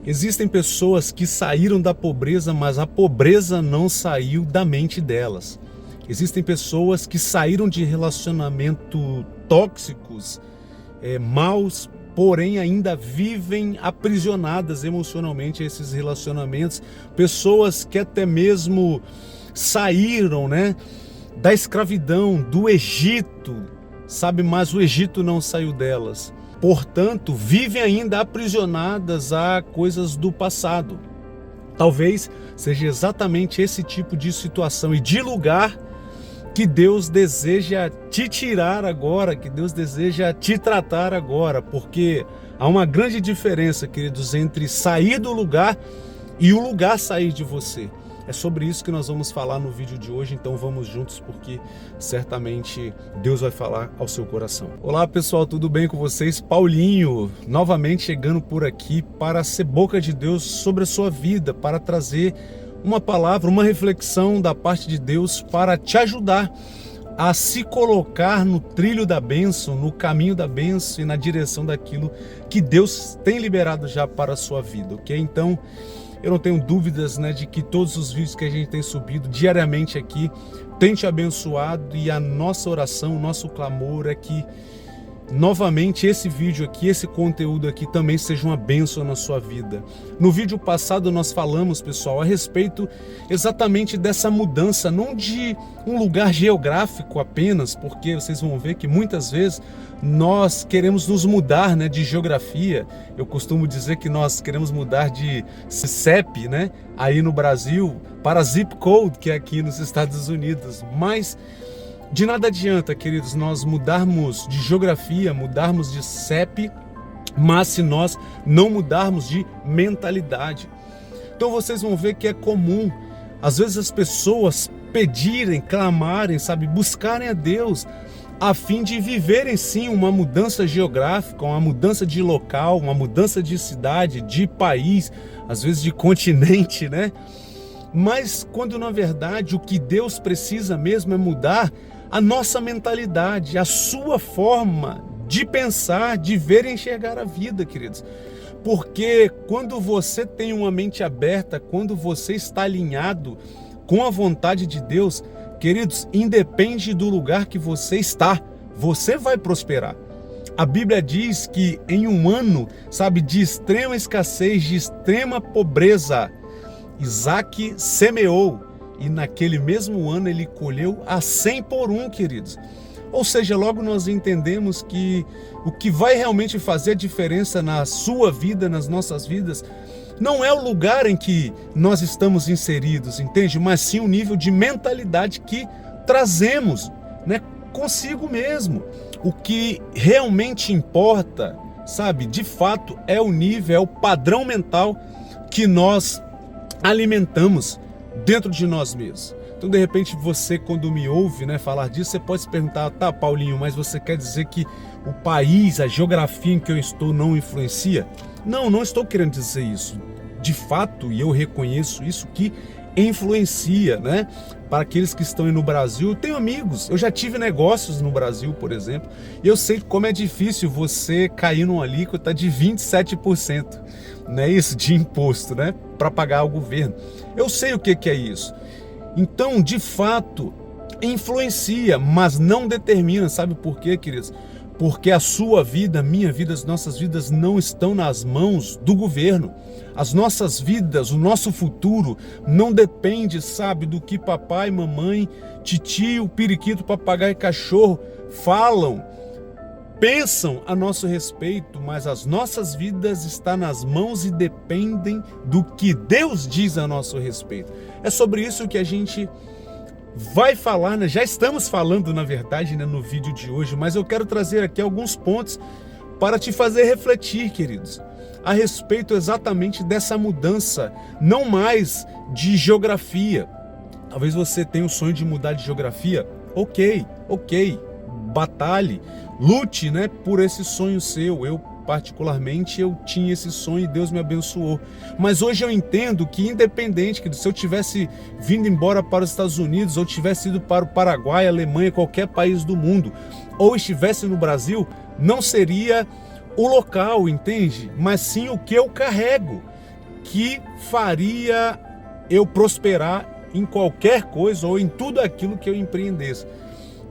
Existem pessoas que saíram da pobreza, mas a pobreza não saiu da mente delas. Existem pessoas que saíram de relacionamento tóxicos, maus, porém ainda vivem aprisionadas emocionalmente a esses relacionamentos. Pessoas que até mesmo saíram, da escravidão, do Egito, sabe, mas o Egito não saiu delas. Portanto, vivem ainda aprisionadas a coisas do passado. Talvez seja exatamente esse tipo de situação e de lugar que Deus deseja te tirar agora, que Deus deseja te tratar agora, porque há uma grande diferença, queridos, entre sair do lugar e o lugar sair de você. É sobre isso que nós vamos falar no vídeo de hoje, então vamos juntos porque certamente Deus vai falar ao seu coração. Olá pessoal, tudo bem com vocês? Paulinho, novamente chegando por aqui para ser boca de Deus sobre a sua vida, para trazer uma palavra, uma reflexão da parte de Deus para te ajudar a se colocar no trilho da bênção, no caminho da bênção e na direção daquilo que Deus tem liberado já para a sua vida, ok? Então, eu não tenho dúvidas, de que todos os vídeos que a gente tem subido diariamente aqui tem te abençoado, e a nossa oração, o nosso clamor é que novamente esse vídeo aqui, esse conteúdo aqui também seja uma bênção na sua vida. No vídeo passado nós falamos, pessoal, a respeito exatamente dessa mudança, não de um lugar geográfico apenas, porque vocês vão ver que muitas vezes nós queremos nos mudar, de geografia. Eu costumo dizer que nós queremos mudar de CEP, aí no Brasil, para zip code, que é aqui nos Estados Unidos, mas de nada adianta, queridos, nós mudarmos de geografia, mudarmos de CEP, mas se nós não mudarmos de mentalidade. Então vocês vão ver que é comum, às vezes, as pessoas pedirem, clamarem, buscarem a Deus, a fim de viverem sim uma mudança geográfica, uma mudança de local, uma mudança de cidade, de país, às vezes de continente, Mas quando na verdade o que Deus precisa mesmo é mudar a nossa mentalidade, a sua forma de pensar, de ver e enxergar a vida, queridos. Porque quando você tem uma mente aberta, quando você está alinhado com a vontade de Deus, queridos, independe do lugar que você está, você vai prosperar. A Bíblia diz que em um ano, de extrema escassez, de extrema pobreza, Isaac semeou, e naquele mesmo ano ele colheu a 100 por um, queridos. Ou seja, logo nós entendemos que o que vai realmente fazer a diferença na sua vida, nas nossas vidas, não é o lugar em que nós estamos inseridos, entende? Mas sim o nível de mentalidade que trazemos, consigo mesmo. O que realmente importa, de fato, é o nível, é o padrão mental que nós alimentamos dentro de nós mesmos. Então, de repente, você, quando me ouve falar disso, você pode se perguntar: tá, Paulinho, mas você quer dizer que o país, a geografia em que eu estou não influencia? Não, não estou querendo dizer isso. De fato, e eu reconheço isso, que influencia, para aqueles que estão aí no Brasil. Eu tenho amigos, eu já tive negócios no Brasil, por exemplo, e eu sei como é difícil você cair numa alíquota de 27%, isso, de imposto, para pagar ao governo. Eu sei o que é isso. Então, de fato, influencia, mas não determina. Sabe por quê, queridos? Porque a sua vida, a minha vida, as nossas vidas não estão nas mãos do governo. As nossas vidas, o nosso futuro não depende, do que papai, mamãe, titio, periquito, papagaio e cachorro falam, pensam a nosso respeito, mas as nossas vidas estão nas mãos e dependem do que Deus diz a nosso respeito. É sobre isso que a gente vai falar, já estamos falando, na verdade, no vídeo de hoje, mas eu quero trazer aqui alguns pontos para te fazer refletir, queridos, a respeito exatamente dessa mudança, não mais de geografia. Talvez você tenha o sonho de mudar de geografia. Ok, batalhe, lute, por esse sonho seu. Eu particularmente, eu tinha esse sonho e Deus me abençoou. Mas hoje eu entendo que, independente, que se eu tivesse vindo embora para os Estados Unidos, ou tivesse ido para o Paraguai, Alemanha, qualquer país do mundo, ou estivesse no Brasil, não seria o local, entende? Mas sim o que eu carrego. que faria eu prosperar em qualquer coisa ou em tudo aquilo que eu empreendesse.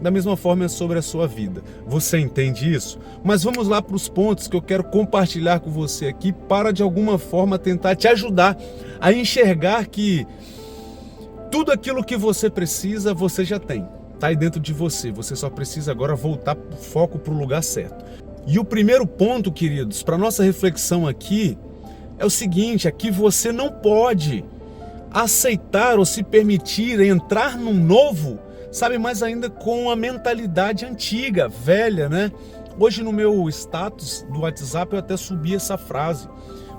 Da mesma forma é sobre a sua vida. Você entende isso? Mas vamos lá para os pontos que eu quero compartilhar com você aqui para de alguma forma tentar te ajudar a enxergar que tudo aquilo que você precisa, você já tem. Está aí dentro de você. Você só precisa agora voltar o foco para o lugar certo. E o primeiro ponto, queridos, para nossa reflexão aqui é o seguinte, é que você não pode aceitar ou se permitir entrar num novo, sabe, mais ainda com a mentalidade antiga, velha, né? Hoje no meu status do WhatsApp eu até subi essa frase.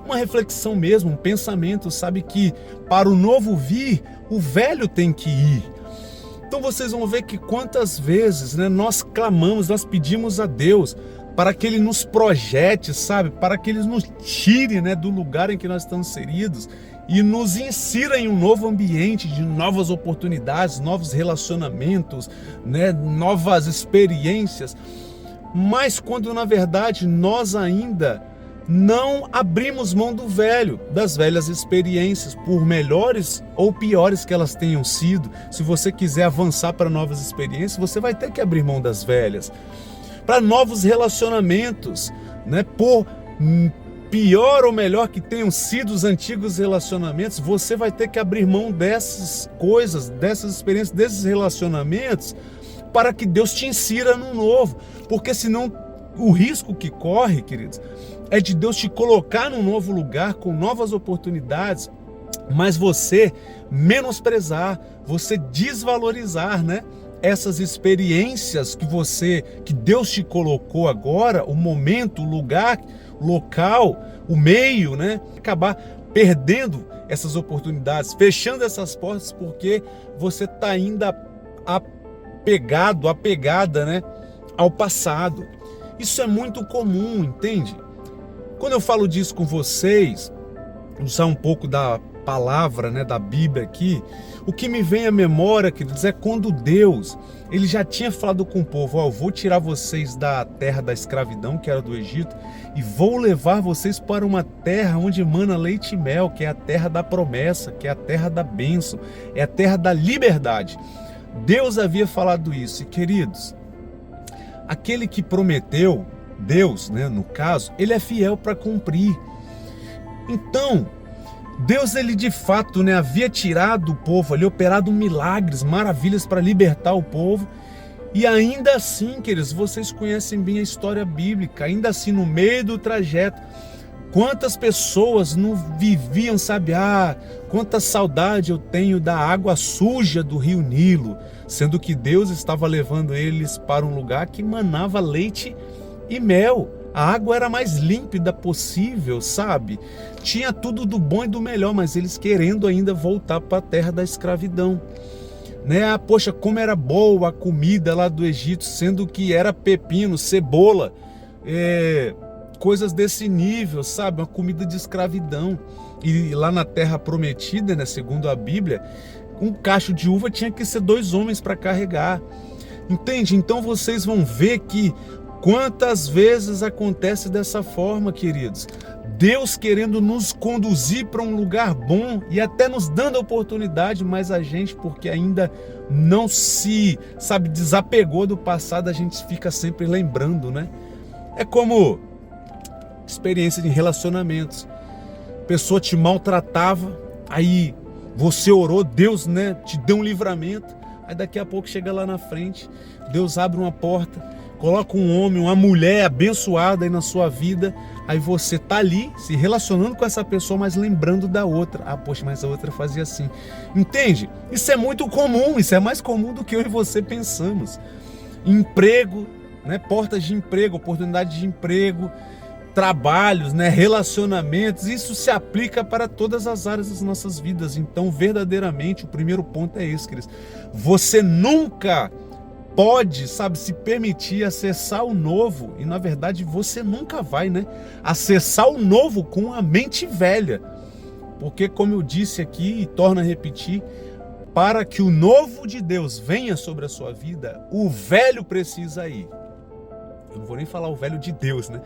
Uma reflexão mesmo, um pensamento, sabe, que para o novo vir, o velho tem que ir. Então vocês vão ver que quantas vezes, né, nós clamamos, nós pedimos a Deus para que Ele nos projete, sabe, para que Ele nos tire, né, do lugar em que nós estamos inseridos e nos insira em um novo ambiente de novas oportunidades, novos relacionamentos, né, novas experiências. Mas quando na verdade nós ainda não abrimos mão do velho, das velhas experiências, por melhores ou piores que elas tenham sido, se você quiser avançar para novas experiências, você vai ter que abrir mão das velhas. Para novos relacionamentos, né, por pior ou melhor que tenham sido os antigos relacionamentos, você vai ter que abrir mão dessas coisas, dessas experiências, desses relacionamentos, para que Deus te insira no novo. Porque senão o risco que corre, queridos, é de Deus te colocar num novo lugar, com novas oportunidades, mas você menosprezar, você desvalorizar, né, essas experiências que Deus te colocou agora, o momento, o lugar, local, o meio, né? Acabar perdendo essas oportunidades, fechando essas portas porque você está ainda apegada, né, ao passado. Isso é muito comum, entende? Quando eu falo disso com vocês, usar um pouco da palavra, né, da Bíblia aqui, o que me vem à memória, queridos, é quando Deus, Ele já tinha falado com o povo, ó, eu vou tirar vocês da terra da escravidão, que era do Egito, e vou levar vocês para uma terra onde emana leite e mel, que é a terra da promessa, que é a terra da bênção, é a terra da liberdade. Deus havia falado isso, e queridos, aquele que prometeu, Deus, né, no caso, Ele é fiel para cumprir. Então, Deus, Ele de fato, né, havia tirado o povo ali, operado milagres, maravilhas para libertar o povo. E ainda assim, queridos, vocês conhecem bem a história bíblica, ainda assim no meio do trajeto, quantas pessoas não viviam, sabe, quanta saudade eu tenho da água suja do rio Nilo, sendo que Deus estava levando eles para um lugar que manava leite e mel. A água era a mais límpida possível, sabe? Tinha tudo do bom e do melhor, mas eles querendo ainda voltar para a terra da escravidão. Né? Poxa, como era boa a comida lá do Egito, sendo que era pepino, cebola, coisas desse nível, sabe? Uma comida de escravidão. E lá na terra prometida, né, segundo a Bíblia, um cacho de uva tinha que ser 2 homens para carregar. Entende? Então vocês vão ver que quantas vezes acontece dessa forma, queridos? Deus querendo nos conduzir para um lugar bom e até nos dando a oportunidade, mas a gente, porque ainda não se, sabe, desapegou do passado, a gente fica sempre lembrando, né? É como experiência de relacionamentos. A pessoa te maltratava, aí você orou, Deus, né, te deu um livramento, aí daqui a pouco chega lá na frente, Deus abre uma porta, coloca um homem, uma mulher abençoada aí na sua vida, aí você tá ali se relacionando com essa pessoa, mas lembrando da outra. Poxa, mas a outra fazia assim. Entende? Isso é muito comum, isso é mais comum do que eu e você pensamos. Emprego, né? Portas de emprego, oportunidades de emprego, trabalhos, né? Relacionamentos, isso se aplica para todas as áreas das nossas vidas. Então, verdadeiramente, o primeiro ponto é esse, queridos. Você nunca pode, sabe, se permitir acessar o novo, e na verdade você nunca vai, né, acessar o novo com a mente velha, porque como eu disse aqui e torno a repetir, para que o novo de Deus venha sobre a sua vida, o velho precisa ir. eu não vou nem falar o velho de Deus, né?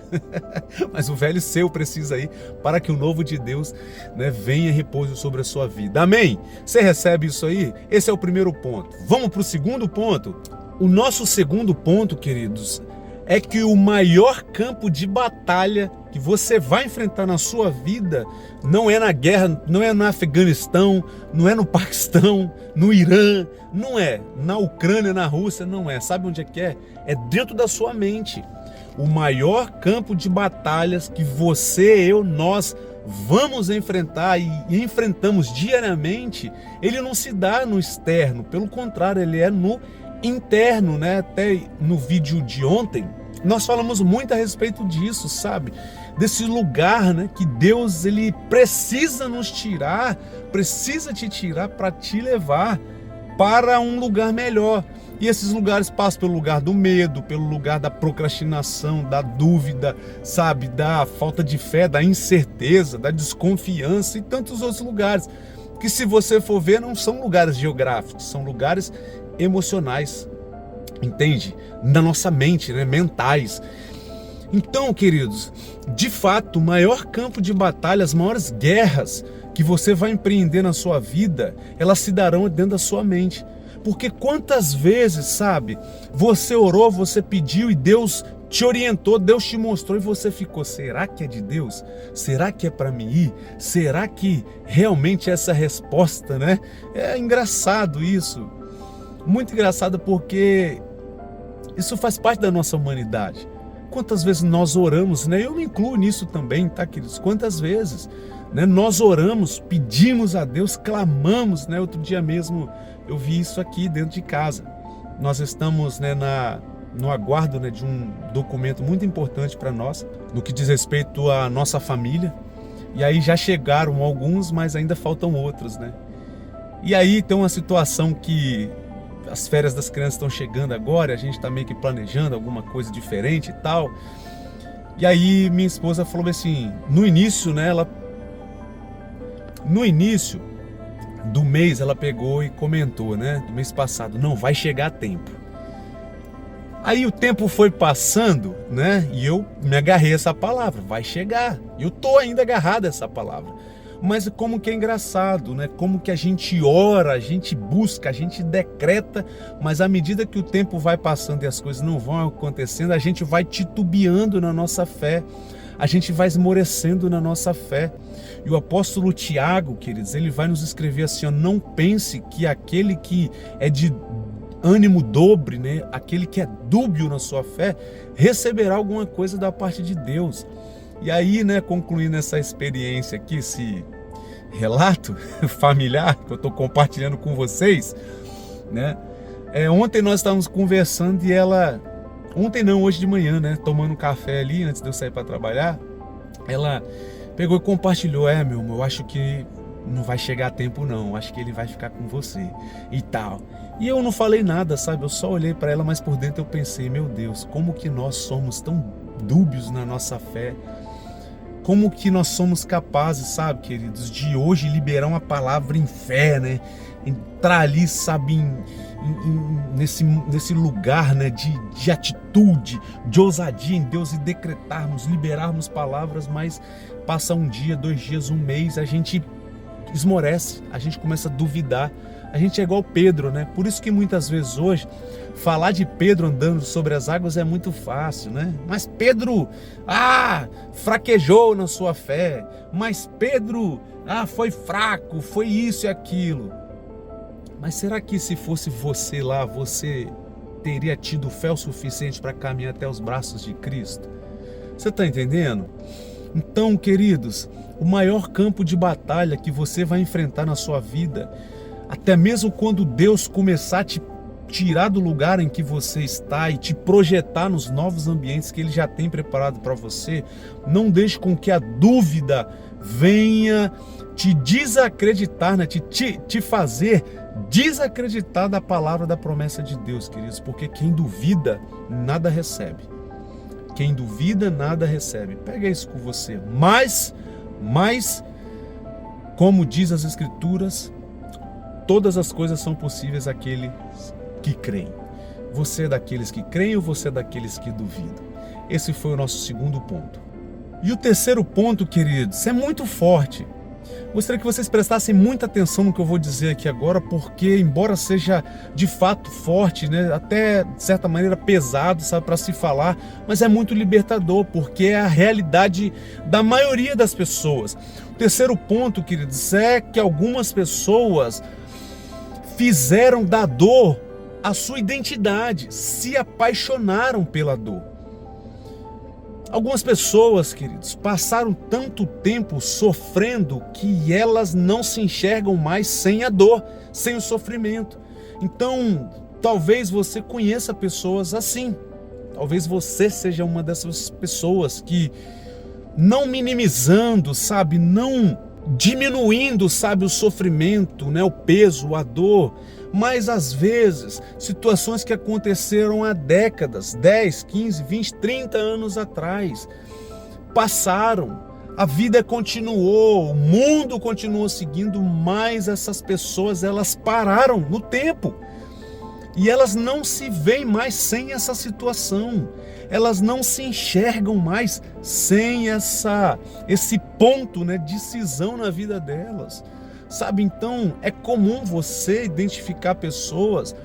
Mas o velho seu precisa ir para que o novo de Deus, né, venha e repouse sobre a sua vida. Amém? Você recebe isso aí? Esse é o primeiro ponto. Vamos para o segundo ponto? O nosso segundo ponto, queridos, é que o maior campo de batalha que você vai enfrentar na sua vida não é na guerra, não é no Afeganistão, não é no Paquistão, no Irã, não é na Ucrânia, na Rússia, não é. Sabe onde é que é? É dentro da sua mente. O maior campo de batalhas que você, eu, nós vamos enfrentar e enfrentamos diariamente, ele não se dá no externo, pelo contrário, ele é no interno, né? Até no vídeo de ontem, nós falamos muito a respeito disso, sabe? Desse lugar, né, que Deus ele precisa nos tirar, precisa te tirar para te levar para um lugar melhor. E esses lugares passam pelo lugar do medo, pelo lugar da procrastinação, da dúvida, sabe? Da falta de fé, da incerteza, da desconfiança e tantos outros lugares. Que se você for ver, não são lugares geográficos, são lugares emocionais, entende? Na nossa mente, né? Mentais. Então, queridos, de fato, o maior campo de batalha, as maiores guerras que você vai empreender na sua vida, elas se darão dentro da sua mente. Porque quantas vezes, sabe, você orou, você pediu e Deus te orientou, Deus te mostrou e você ficou, será que é de Deus? Será que é para mim ir? Será que realmente é essa resposta, né? É engraçado isso. Muito engraçado porque isso faz parte da nossa humanidade. Quantas vezes nós oramos, né? Eu me incluo nisso também, tá, queridos? Quantas vezes, né, nós oramos, pedimos a Deus, clamamos, né? Outro dia mesmo eu vi isso aqui dentro de casa. Nós estamos, né, no aguardo, né, de um documento muito importante para nós, no que diz respeito à nossa família. E aí já chegaram alguns, mas ainda faltam outros, né? E aí tem uma situação que as férias das crianças estão chegando agora, a gente está meio que planejando alguma coisa diferente e tal. E aí minha esposa falou assim, no início, né, no início do mês ela pegou e comentou, né, do mês passado, não, vai chegar a tempo. Aí o tempo foi passando, né, e eu me agarrei a essa palavra, vai chegar. Eu tô ainda agarrado a essa palavra. Mas como que é engraçado, né? Como que a gente ora, a gente busca, a gente decreta, mas à medida que o tempo vai passando e as coisas não vão acontecendo, a gente vai titubeando na nossa fé, a gente vai esmorecendo na nossa fé. E o apóstolo Tiago, queridos, ele vai nos escrever assim, ó, não pense que aquele que é de ânimo dobre, né? Aquele que é dúbio na sua fé, receberá alguma coisa da parte de Deus. E aí, né, concluindo essa experiência aqui, esse relato familiar que eu estou compartilhando com vocês, né? Ontem nós estávamos conversando e ela, ontem não, hoje de manhã, né, tomando um café ali antes de eu sair para trabalhar, ela pegou e compartilhou, meu amor, eu acho que não vai chegar a tempo não, acho que ele vai ficar com você e tal. E eu não falei nada, sabe? Eu só olhei para ela, mas por dentro eu pensei, meu Deus, como que nós somos tão dúbios na nossa fé. Como que nós somos capazes, sabe, queridos, de hoje liberar uma palavra em fé, né? Entrar ali, sabe, nesse lugar, né, de atitude, de ousadia em Deus e decretarmos, liberarmos palavras, mas passa um dia, 2 dias, um mês, a gente esmorece, a gente começa a duvidar. A gente é igual Pedro, né? Por isso que muitas vezes hoje, falar de Pedro andando sobre as águas é muito fácil, né? Mas Pedro, fraquejou na sua fé. Mas Pedro, foi fraco, foi isso e aquilo. Mas será que se fosse você lá, você teria tido fé o suficiente para caminhar até os braços de Cristo? Você está entendendo? Então, queridos, o maior campo de batalha que você vai enfrentar na sua vida, até mesmo quando Deus começar a te tirar do lugar em que você está e te projetar nos novos ambientes que Ele já tem preparado para você, não deixe com que a dúvida venha te desacreditar, né? te fazer desacreditar da palavra da promessa de Deus, queridos, porque quem duvida, nada recebe. Quem duvida, nada recebe. Pega isso com você. Mas, como diz as Escrituras, todas as coisas são possíveis àqueles que creem. Você é daqueles que creem ou você é daqueles que duvidam? Esse foi o nosso segundo ponto. E o terceiro ponto, queridos, é muito forte. Gostaria que vocês prestassem muita atenção no que eu vou dizer aqui agora, porque embora seja de fato forte, né, até de certa maneira pesado, sabe, para se falar, mas é muito libertador, porque é a realidade da maioria das pessoas. O terceiro ponto, queridos, é que algumas pessoas fizeram da dor a sua identidade, se apaixonaram pela dor. Algumas pessoas, queridos, passaram tanto tempo sofrendo que elas não se enxergam mais sem a dor, sem o sofrimento. Então, talvez você conheça pessoas assim. Talvez você seja uma dessas pessoas que, não minimizando, sabe, não diminuindo, sabe, o sofrimento, né, o peso, a dor, mas às vezes situações que aconteceram há décadas, 10, 15, 20, 30 anos atrás, passaram, a vida continuou, o mundo continuou seguindo, mas essas pessoas, elas pararam no tempo. E elas não se veem mais sem essa situação. Elas não se enxergam mais sem esse ponto, né, de cisão na vida delas. Sabe, então é comum você identificar pessoas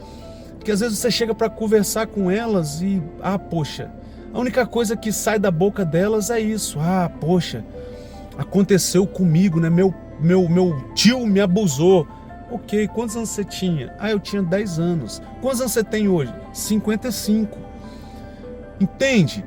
que às vezes você chega para conversar com elas e, poxa, a única coisa que sai da boca delas é isso. Poxa, aconteceu comigo, né? Meu tio me abusou. Ok, quantos anos você tinha? Eu tinha 10 anos. Quantos anos você tem hoje? 55. Entende?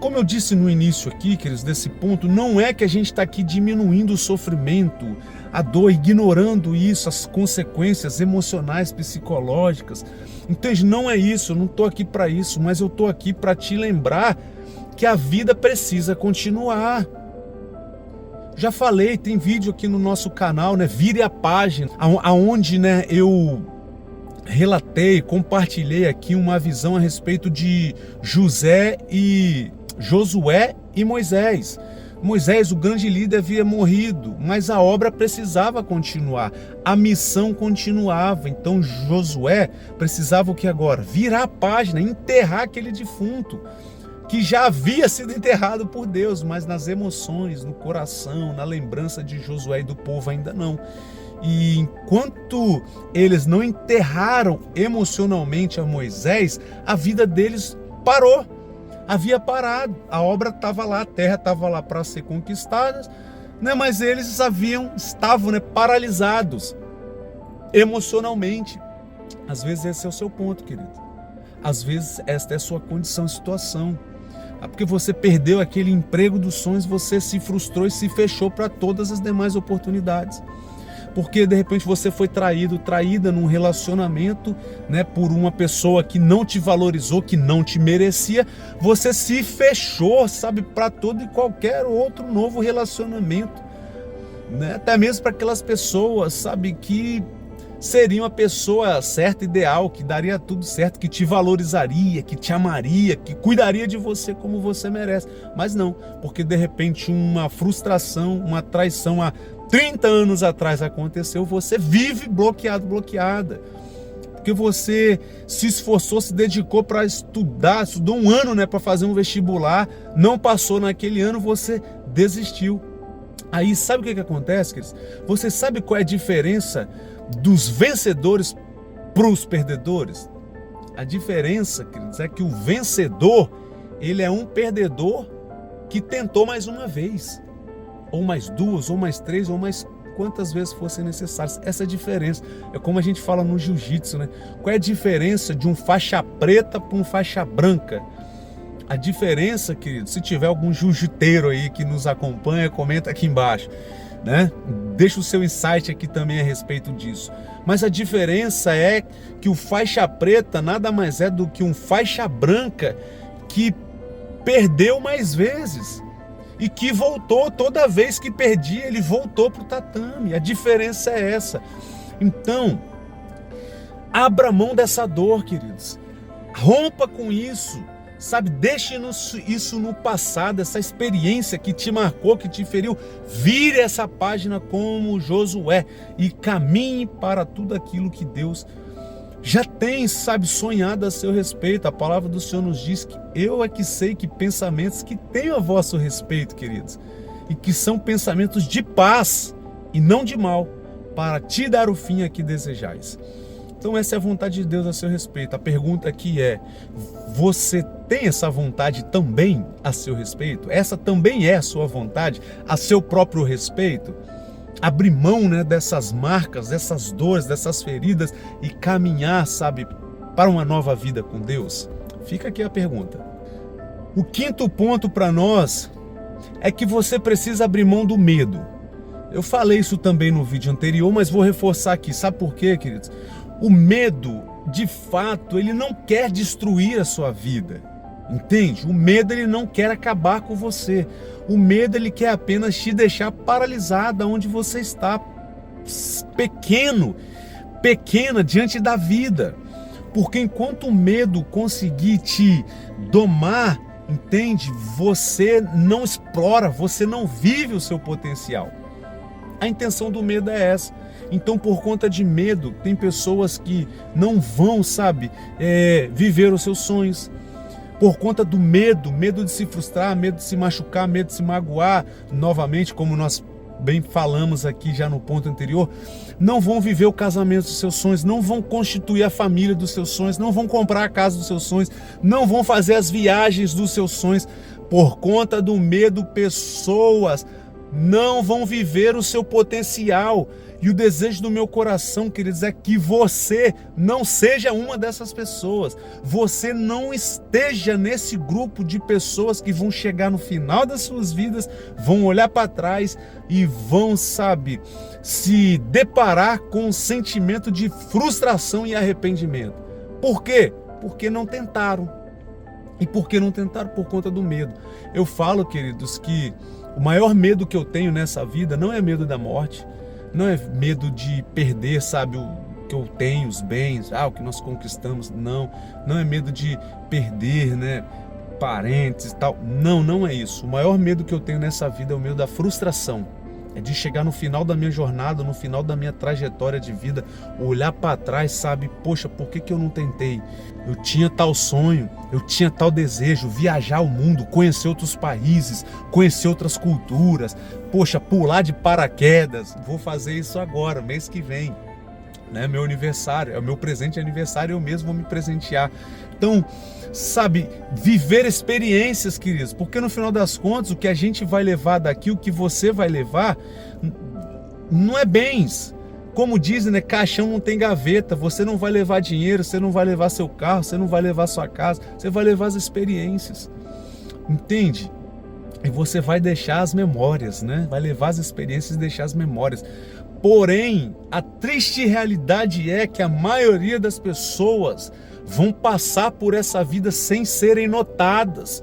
Como eu disse no início aqui, queridos, desse ponto, não é que a gente está aqui diminuindo o sofrimento, a dor, ignorando isso, as consequências emocionais, psicológicas. Entende? Não é isso, eu não estou aqui para isso, mas eu estou aqui para te lembrar que a vida precisa continuar. Já falei, tem vídeo aqui no nosso canal, né? Vire a página, aonde, né, eu relatei, compartilhei aqui uma visão a respeito de Josué e Moisés. Moisés, o grande líder, havia morrido, mas a obra precisava continuar, a missão continuava. Então Josué precisava o que agora? Virar a página, enterrar aquele defunto, que já havia sido enterrado por Deus, mas nas emoções, no coração, na lembrança de Josué e do povo ainda não. E enquanto eles não enterraram emocionalmente a Moisés, a vida deles parou, havia parado, a obra estava lá, a terra estava lá para ser conquistada, né? Mas eles estavam, né, paralisados emocionalmente. Às vezes esse é o seu ponto, querido. Às vezes esta é a sua condição e situação. Porque você perdeu aquele emprego dos sonhos, você se frustrou e se fechou para todas as demais oportunidades. Porque de repente você foi traída num relacionamento, né, por uma pessoa que não te valorizou, que não te merecia. Você se fechou, sabe, para todo e qualquer outro novo relacionamento, né? Até mesmo para aquelas pessoas, sabe, que seria uma pessoa certa, ideal, que daria tudo certo, que te valorizaria, que te amaria, que cuidaria de você como você merece. Mas não, porque de repente uma frustração, uma traição há 30 anos atrás aconteceu, você vive bloqueada. Porque você se esforçou, se dedicou para estudar, estudou um ano, né, para fazer um vestibular, não passou naquele ano, você desistiu. Aí sabe o que acontece, queridos? Você sabe qual é a diferença dos vencedores para os perdedores? A diferença, queridos, é que o vencedor, ele é um perdedor que tentou mais uma vez, ou mais duas, ou mais três, ou mais quantas vezes fossem necessárias. Essa é a diferença. É como a gente fala no jiu-jitsu, né? Qual é a diferença de um faixa preta para um faixa branca? A diferença, querido, se tiver algum jiu-jiteiro aí que nos acompanha, comenta aqui embaixo, né? Deixa o seu insight aqui também a respeito disso. Mas a diferença é que o faixa preta nada mais é do que um faixa branca que perdeu mais vezes e que voltou, toda vez que perdia, ele voltou para o tatame. A diferença é essa. Então, abra mão dessa dor, queridos. Rompa com isso. Sabe, deixe isso no passado, essa experiência que te marcou, que te feriu. Vire essa página como Josué e caminhe para tudo aquilo que Deus já tem, sabe, sonhado a seu respeito. A palavra do Senhor nos diz que eu é que sei que pensamentos que tenho a vosso respeito, queridos, e que são pensamentos de paz e não de mal, para te dar o fim a que desejais. Então essa é a vontade de Deus a seu respeito. A pergunta aqui é: você tem essa vontade também a seu respeito? Essa também é a sua vontade a seu próprio respeito? Abrir mão, né, dessas marcas, dessas dores, dessas feridas e caminhar, sabe, para uma nova vida com Deus? Fica aqui a pergunta. O quinto ponto para nós é que você precisa abrir mão do medo. Eu falei isso também no vídeo anterior, mas vou reforçar aqui. Sabe por quê, queridos? O medo, de fato, ele não quer destruir a sua vida. Entende? O medo, ele não quer acabar com você. O medo, ele quer apenas te deixar paralisada onde você está, pequena diante da vida. Porque enquanto o medo conseguir te domar, entende? Você não explora, você não vive o seu potencial. A intenção do medo é essa. Então, por conta de medo, tem pessoas que não vão, sabe, viver os seus sonhos. Por conta do medo de se frustrar, medo de se machucar, medo de se magoar, novamente, como nós bem falamos aqui já no ponto anterior, não vão viver o casamento dos seus sonhos, não vão constituir a família dos seus sonhos, não vão comprar a casa dos seus sonhos, não vão fazer as viagens dos seus sonhos. Por conta do medo, pessoas não vão viver o seu potencial. E o desejo do meu coração, queridos, é que você não seja uma dessas pessoas. Você não esteja nesse grupo de pessoas que vão chegar no final das suas vidas, vão olhar para trás e vão, sabe, se deparar com um sentimento de frustração e arrependimento. Por quê? Porque não tentaram. E por que não tentaram? Por conta do medo. Eu falo, queridos, que o maior medo que eu tenho nessa vida não é medo da morte, não é medo de perder, sabe, o que eu tenho, os bens, o que nós conquistamos, não é medo de perder, né, parentes e tal, não é isso. O maior medo que eu tenho nessa vida é o medo da frustração, é de chegar no final da minha jornada, no final da minha trajetória de vida, olhar para trás, sabe, poxa, por que eu não tentei? Eu tinha tal sonho, eu tinha tal desejo, viajar o mundo, conhecer outros países, conhecer outras culturas, poxa, pular de paraquedas, vou fazer isso agora, mês que vem, né? Meu aniversário, é o meu presente de aniversário, eu mesmo vou me presentear. Então, sabe, viver experiências, queridos, porque no final das contas, o que a gente vai levar daqui, o que você vai levar, não é bens. Como dizem, né, caixão não tem gaveta, você não vai levar dinheiro, você não vai levar seu carro, você não vai levar sua casa, você vai levar as experiências, entende? E você vai deixar as memórias, né? Vai levar as experiências e deixar as memórias. Porém, a triste realidade é que a maioria das pessoas vão passar por essa vida sem serem notadas.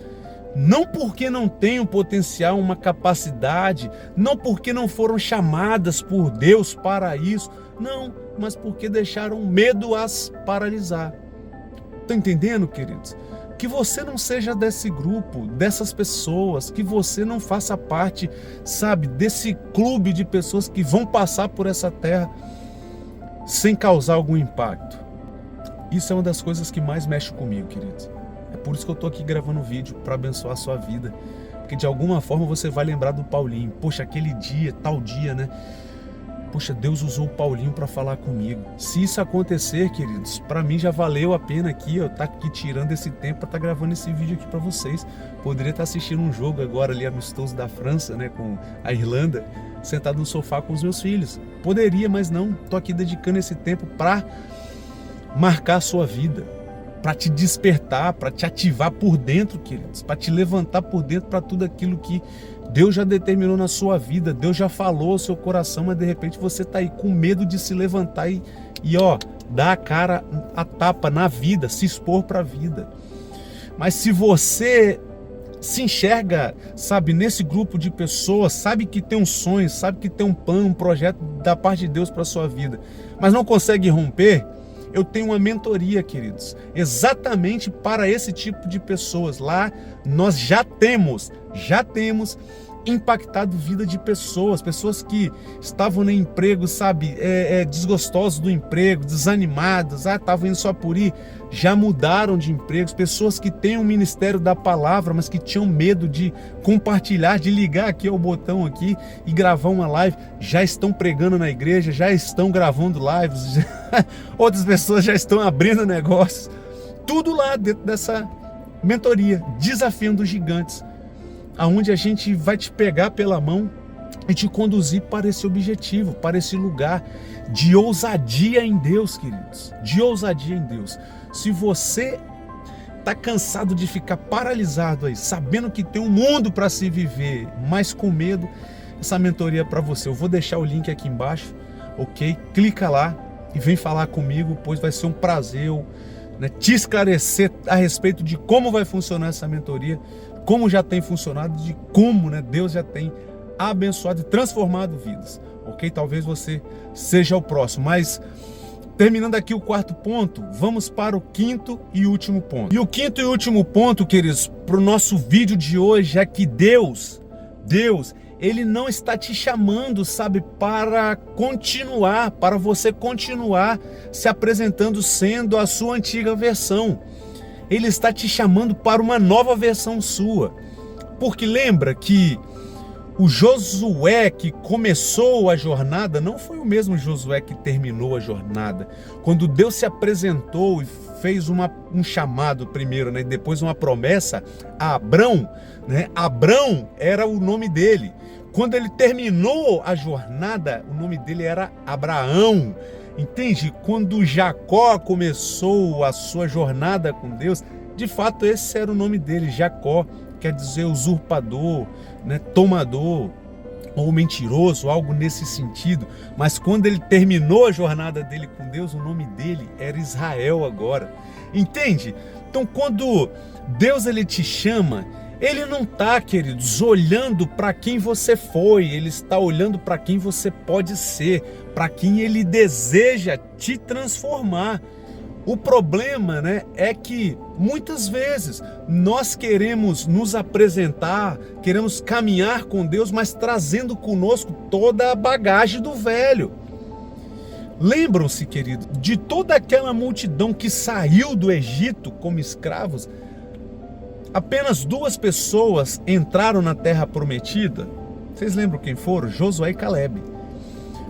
Não porque não têm um potencial, uma capacidade, não porque não foram chamadas por Deus para isso, não, mas porque deixaram o medo as paralisar. Tá entendendo, queridos? Que você não seja desse grupo, dessas pessoas, que você não faça parte, sabe, desse clube de pessoas que vão passar por essa terra sem causar algum impacto. Isso é uma das coisas que mais mexe comigo, queridos. É por isso que eu tô aqui gravando o vídeo, para abençoar a sua vida. Porque de alguma forma você vai lembrar do Paulinho. Poxa, aquele dia, tal dia, né? Poxa, Deus usou o Paulinho para falar comigo. Se isso acontecer, queridos, para mim já valeu a pena aqui, eu tá aqui tirando esse tempo para estar gravando esse vídeo aqui para vocês. Poderia estar assistindo um jogo agora ali amistoso da França, né, com a Irlanda, sentado no sofá com os meus filhos. Poderia, mas não. Tô aqui dedicando esse tempo para marcar a sua vida, para te despertar, para te ativar por dentro, queridos, para te levantar por dentro para tudo aquilo que Deus já determinou na sua vida, Deus já falou ao seu coração, mas de repente você está aí com medo de se levantar e dar a cara a tapa na vida, se expor para a vida. Mas se você se enxerga, sabe, nesse grupo de pessoas, sabe que tem um sonho, sabe que tem um plano, um projeto da parte de Deus para a sua vida, mas não consegue romper, eu tenho uma mentoria, queridos, exatamente para esse tipo de pessoas. Lá nós já temos impactado a vida de pessoas que estavam no emprego, sabe, desgostosos do emprego, desanimados, estavam indo só por ir, já mudaram de empregos. Pessoas que têm um ministério da palavra, mas que tinham medo de compartilhar, de ligar aqui ao botão aqui e gravar uma live, já estão pregando na igreja, já estão gravando lives, outras pessoas já estão abrindo negócios, tudo lá dentro dessa mentoria, Desafiando os Gigantes, aonde a gente vai te pegar pela mão e te conduzir para esse objetivo, para esse lugar de ousadia em Deus, queridos, de ousadia em Deus. Se você está cansado de ficar paralisado aí, sabendo que tem um mundo para se viver, mas com medo, essa mentoria é para você. Eu vou deixar o link aqui embaixo, ok? Clica lá e vem falar comigo, pois vai ser um prazer te esclarecer a respeito de como vai funcionar essa mentoria, como já tem funcionado, de como Deus já tem abençoado e transformado vidas, ok? Talvez você seja o próximo, mas terminando aqui o quarto ponto, vamos para o quinto e último ponto. E o quinto e último ponto, queridos, para o nosso vídeo de hoje é que Deus, Ele não está te chamando, sabe, para você continuar se apresentando sendo a sua antiga versão. Ele está te chamando para uma nova versão sua. Porque lembra que o Josué que começou a jornada não foi o mesmo Josué que terminou a jornada. Quando Deus se apresentou e fez um chamado primeiro, e depois uma promessa a Abrão, Abrão era o nome dele. Quando ele terminou a jornada, o nome dele era Abraão. Entende? Quando Jacó começou a sua jornada com Deus, de fato esse era o nome dele, Jacó, quer dizer usurpador, tomador ou mentiroso, algo nesse sentido. Mas quando ele terminou a jornada dele com Deus, o nome dele era Israel agora. Entende? Então quando Deus ele te chama, Ele não está, queridos, olhando para quem você foi, Ele está olhando para quem você pode ser, para quem Ele deseja te transformar. O problema, é que muitas vezes nós queremos nos apresentar, queremos caminhar com Deus, mas trazendo conosco toda a bagagem do velho. Lembram-se, querido, de toda aquela multidão que saiu do Egito como escravos? Apenas 2 pessoas entraram na terra prometida. Vocês lembram quem foram? Josué e Caleb.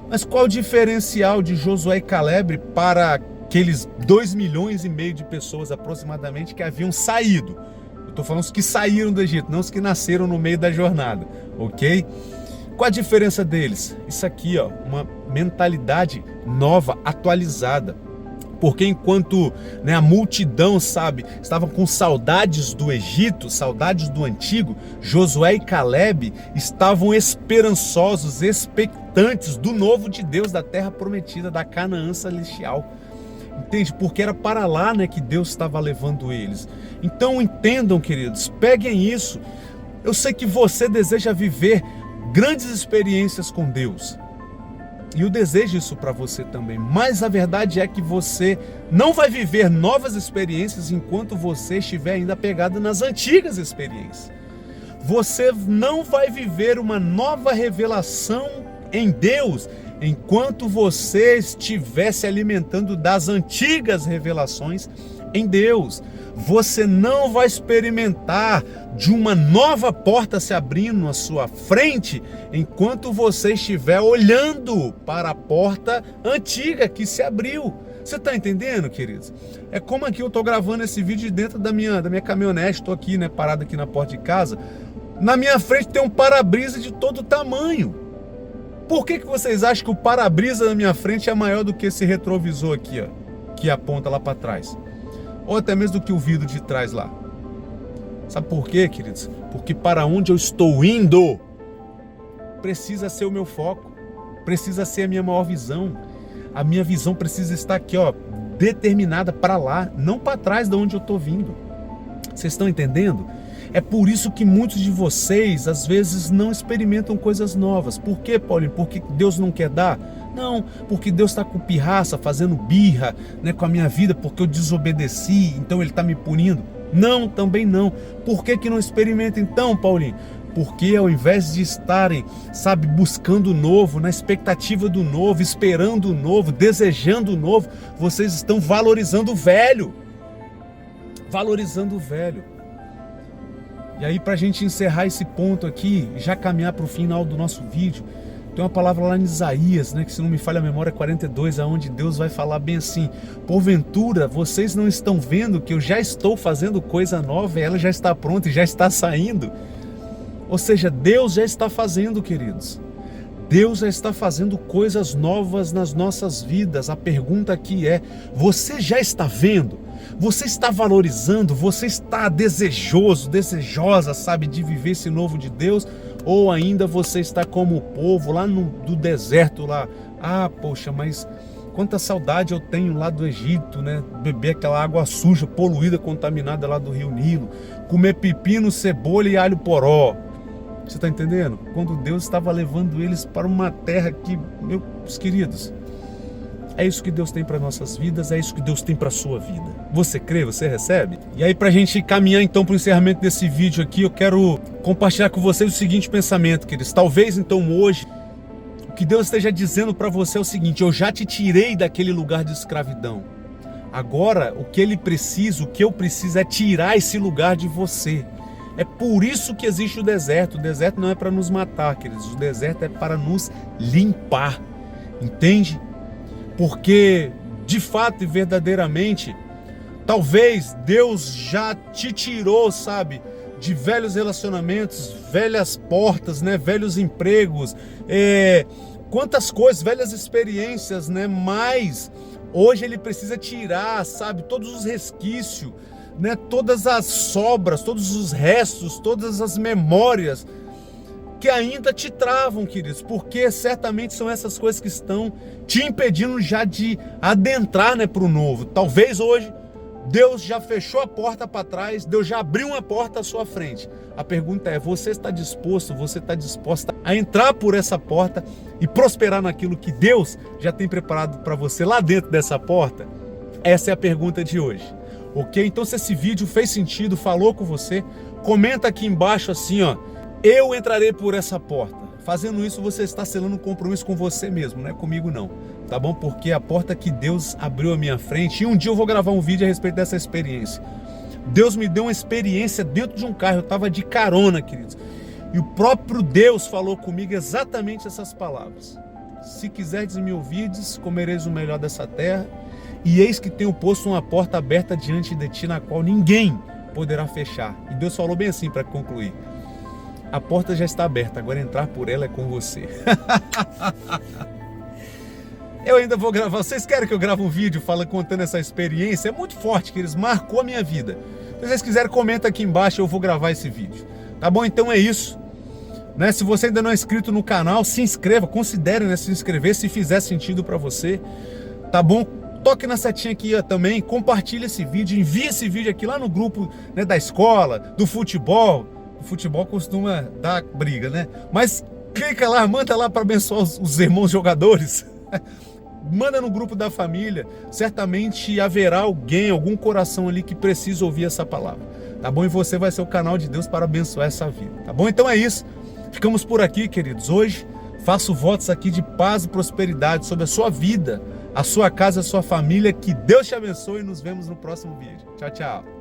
Mas qual o diferencial de Josué e Caleb para aqueles 2,5 milhões de pessoas aproximadamente que haviam saído? Eu estou falando os que saíram do Egito, não os que nasceram no meio da jornada, ok? Qual a diferença deles? Isso aqui, uma mentalidade nova, atualizada. Porque enquanto a multidão, estava com saudades do Egito, saudades do antigo, Josué e Caleb estavam esperançosos, expectantes do novo de Deus, da terra prometida, da Canaã celestial. Entende? Porque era para lá que Deus estava levando eles. Então entendam, queridos, peguem isso. Eu sei que você deseja viver grandes experiências com Deus. E eu desejo isso para você também. Mas a verdade é que você não vai viver novas experiências enquanto você estiver ainda pegado nas antigas experiências. Você não vai viver uma nova revelação em Deus enquanto você estiver se alimentando das antigas revelações em Deus. Você não vai experimentar de uma nova porta se abrindo à sua frente enquanto você estiver olhando para a porta antiga que se abriu. Você está entendendo, queridos? É como aqui eu estou gravando esse vídeo dentro da minha caminhonete, estou aqui, parado aqui na porta de casa. Na minha frente tem um para-brisa de todo tamanho. Por que vocês acham que o para-brisa na minha frente é maior do que esse retrovisor aqui, que aponta lá para trás? Ou até mesmo do que o vidro de trás lá? Sabe por quê, queridos? Porque para onde eu estou indo precisa ser o meu foco, precisa ser a minha maior visão. A minha visão precisa estar aqui, determinada para lá, não para trás de onde eu estou vindo. Vocês estão entendendo? É por isso que muitos de vocês, às vezes, não experimentam coisas novas. Por quê, Paulinho? Porque Deus não quer dar? Não, porque Deus está com pirraça, fazendo birra com a minha vida, porque eu desobedeci, então Ele está me punindo? Não, também não. Por que não experimenta então, Paulinho? Porque ao invés de estarem, sabe, buscando o novo, na expectativa do novo, esperando o novo, desejando o novo, vocês estão valorizando o velho. Valorizando o velho. E aí, para a gente encerrar esse ponto aqui, já caminhar para o final do nosso vídeo, tem uma palavra lá em Isaías, né, que se não me falha a memória, 42, aonde Deus vai falar bem assim: porventura vocês não estão vendo que eu já estou fazendo coisa nova e ela já está pronta e já está saindo? Ou seja, Deus já está fazendo, queridos. Deus já está fazendo coisas novas nas nossas vidas. A pergunta aqui é: você já está vendo? Você está valorizando? Você está desejoso, desejosa, sabe, de viver esse novo de Deus? Ou ainda você está como o povo lá do deserto lá? Ah, poxa, mas quanta saudade eu tenho lá do Egito, né? Beber aquela água suja, poluída, contaminada lá do Rio Nilo. Comer pepino, cebola e alho poró. Você está entendendo? Quando Deus estava levando eles para uma terra que, meus queridos, é isso que Deus tem para nossas vidas, é isso que Deus tem para a sua vida. Você crê? Você recebe? E aí, para a gente caminhar então para o encerramento desse vídeo aqui, eu quero compartilhar com vocês o seguinte pensamento, queridos. Talvez então hoje, o que Deus esteja dizendo para você é o seguinte: eu já te tirei daquele lugar de escravidão. Agora, o que ele precisa, o que eu preciso é tirar esse lugar de você. É por isso que existe o deserto. O deserto não é para nos matar, queridos. O deserto é para nos limpar. Entende? Porque, de fato e verdadeiramente, talvez Deus já te tirou, sabe, de velhos relacionamentos, velhas portas, né, velhos empregos, quantas coisas, velhas experiências, né, mas hoje Ele precisa tirar, sabe, todos os resquícios, né, todas as sobras, todos os restos, todas as memórias que ainda te travam, queridos, porque certamente são essas coisas que estão te impedindo já de adentrar, né, para o novo. Talvez hoje Deus já fechou a porta para trás, Deus já abriu uma porta à sua frente. A pergunta é: você está disposto, você está disposta a entrar por essa porta e prosperar naquilo que Deus já tem preparado para você lá dentro dessa porta? Essa é a pergunta de hoje. Ok? Então, se esse vídeo fez sentido, falou com você, comenta aqui embaixo assim, ó: eu entrarei por essa porta. Fazendo isso, você está selando um compromisso com você mesmo, não é comigo não, tá bom? Porque a porta que Deus abriu à minha frente, e um dia eu vou gravar um vídeo a respeito dessa experiência. Deus me deu uma experiência dentro de um carro, eu estava de carona, queridos. E o próprio Deus falou comigo exatamente essas palavras: se quiserdes me ouvirdes, comereis o melhor dessa terra, e eis que tenho posto uma porta aberta diante de ti, na qual ninguém poderá fechar. E Deus falou bem assim para concluir: a porta já está aberta, agora entrar por ela é com você. Eu ainda vou gravar. Vocês querem que eu grave um vídeo contando essa experiência? É muito forte, que eles marcou a minha vida. Se vocês quiserem, comenta aqui embaixo, eu vou gravar esse vídeo. Tá bom? Então é isso. Né? Se você ainda não é inscrito no canal, se inscreva, considere, né, se inscrever se fizer sentido para você. Tá bom? Toque na setinha aqui também, compartilhe esse vídeo, envie esse vídeo aqui lá no grupo, né, da escola, do futebol. O futebol costuma dar briga, né? Mas clica lá, manda lá para abençoar os irmãos jogadores. Manda no grupo da família. Certamente haverá alguém, algum coração ali que precisa ouvir essa palavra. Tá bom? E você vai ser o canal de Deus para abençoar essa vida. Tá bom? Então é isso. Ficamos por aqui, queridos. Hoje faço votos aqui de paz e prosperidade sobre a sua vida, a sua casa, a sua família. Que Deus te abençoe e nos vemos no próximo vídeo. Tchau, tchau.